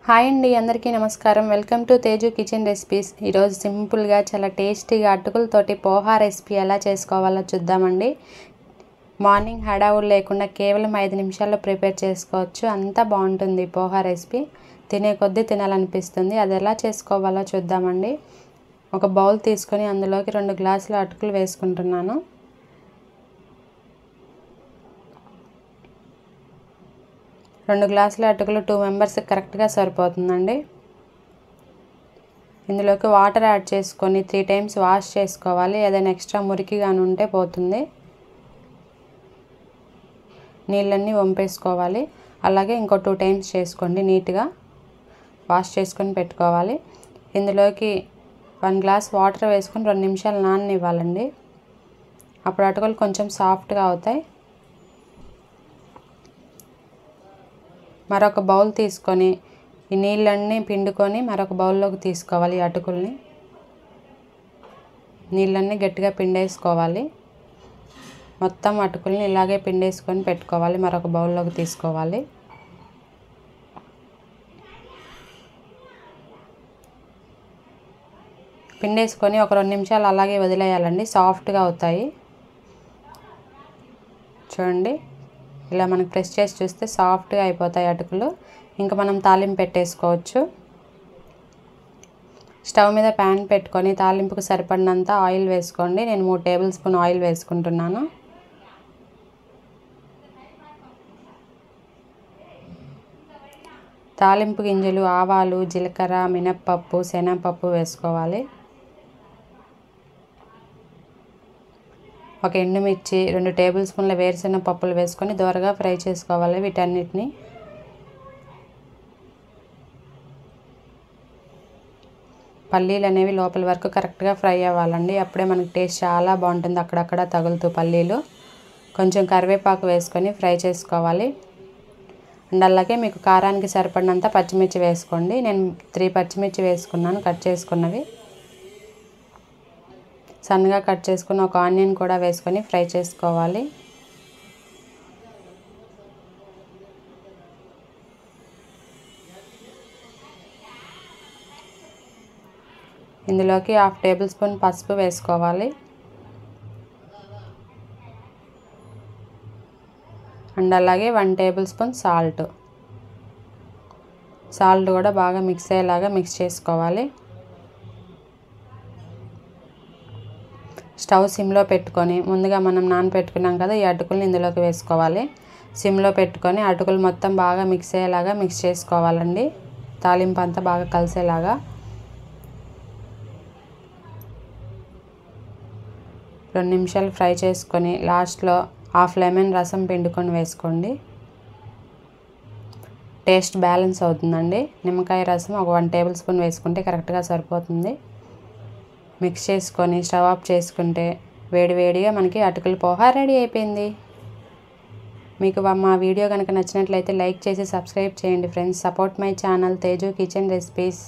Hi అండి, అందరికీ నమస్కారం. Welcome to Teju kitchen recipes. ఈరోజు సింపుల్గా చాలా టేస్టీగా అటుకులతోటి పోహా రెసిపీ ఎలా చేసుకోవాలో చూద్దామండి. మార్నింగ్ హడావుడు లేకుండా కేవలం 5 నిమిషాల్లో ప్రిపేర్ చేసుకోవచ్చు. అంతా బాగుంటుంది పోహా రెసిపీ. తినే కొద్దీ తినాలనిపిస్తుంది. అది ఎలా చేసుకోవాలో చూద్దామండి. ఒక బౌల్ తీసుకొని అందులోకి 2 గ్లాసుల అటుకులు వేసుకుంటున్నాను. రెండు గ్లాసుల అటుకులు 2 మెంబర్స్కి కరెక్ట్గా సరిపోతుందండి. ఇందులోకి వాటర్ యాడ్ చేసుకొని 3 టైమ్స్ వాష్ చేసుకోవాలి. ఏదైనా ఎక్స్ట్రా మురికిగా ఉంటే పోతుంది. నీళ్ళన్నీ వంపేసుకోవాలి. అలాగే ఇంకో 2 టైమ్స్ చేసుకోండి. నీట్గా వాష్ చేసుకొని పెట్టుకోవాలి. ఇందులోకి 1 గ్లాస్ వాటర్ వేసుకొని 2 నిమిషాలు నాననివ్వాలండి. అప్పుడు అటుకులు కొంచెం సాఫ్ట్గా అవుతాయి. మరొక బౌల్ తీసుకొని ఈ నీళ్ళన్నీ పిండుకొని మరొక బౌల్లోకి తీసుకోవాలి. అటుకుల్ని నీళ్ళన్నీ గట్టిగా పిండేసుకోవాలి. మొత్తం అటుకుల్ని ఇలాగే పిండేసుకొని పెట్టుకోవాలి. మరొక బౌల్లోకి తీసుకోవాలి. పిండేసుకొని ఒక 2 నిమిషాలు అలాగే వదిలేయాలండి. సాఫ్ట్గా అవుతాయి. చూడండి, ఇలా మనకు ప్రెస్ చేసి చూస్తే సాఫ్ట్గా అయిపోతాయి అటుకులు. ఇంకా మనం తాలింపు పెట్టేసుకోవచ్చు. స్టవ్ మీద ప్యాన్ పెట్టుకొని తాలింపుకు సరిపడినంత ఆయిల్ వేసుకోండి. నేను 3 టేబుల్ స్పూన్ ఆయిల్ వేసుకుంటున్నాను. తాలింపు గింజలు, ఆవాలు, జీలకర్ర, మినప్పప్పు, శనగపప్పు వేసుకోవాలి. ఒక ఎండుమిర్చి, 2 టేబుల్ స్పూన్ల వేరుశెనగ పప్పులు వేసుకొని దోరగా ఫ్రై చేసుకోవాలి. వీటన్నిటిని పల్లీలు అనేవి లోపల వరకు కరెక్ట్గా ఫ్రై అవ్వాలండి. అప్పుడే మనకి టేస్ట్ చాలా బాగుంటుంది. అక్కడక్కడ తగులుతూ పల్లీలు. కొంచెం కరివేపాకు వేసుకొని ఫ్రై చేసుకోవాలి. అండ్ అలాగే మీకు కారానికి సరిపడినంత పచ్చిమిర్చి వేసుకోండి. నేను 3 పచ్చిమిర్చి వేసుకున్నాను, కట్ చేసుకున్నవి. సన్నగా కట్ చేసుకున్న ఒక ఆనియన్ కూడా వేసుకొని ఫ్రై చేసుకోవాలి. ఇందులోకి 1/2 టేబుల్ స్పూన్ పసుపు వేసుకోవాలి. అండ్ అలాగే 1 టేబుల్ స్పూన్ సాల్ట్ కూడా బాగా మిక్స్ అయ్యేలాగా మిక్స్ చేసుకోవాలి. స్టవ్ సిమ్లో పెట్టుకొని ముందుగా మనం నానబెట్టుకున్నాం కదా, ఈ అటుకుల్ని ఇందులోకి వేసుకోవాలి. సిమ్లో పెట్టుకొని అటుకులు మొత్తం బాగా మిక్స్ అయ్యేలాగా మిక్స్ చేసుకోవాలండి. తాలింపు అంతా బాగా కలిసేలాగా 2 నిమిషాలు ఫ్రై చేసుకొని లాస్ట్లో 1/2 లెమన్ రసం పిండుకొని వేసుకోండి. టేస్ట్ బ్యాలెన్స్ అవుతుందండి. నిమ్మకాయ రసం ఒక 1 టేబుల్ స్పూన్ వేసుకుంటే కరెక్ట్గా సరిపోతుంది. మిక్స్ చేసుకొని స్టవ్ ఆఫ్ చేసుకుంటే వేడివేడిగా మనకి అటుకుల పోహా రెడీ అయిపోయింది. మీకు మా వీడియో కనుక నచ్చినట్లయితే లైక్ చేసి సబ్స్క్రైబ్ చేయండి friends. Support my channel Teju kitchen recipes.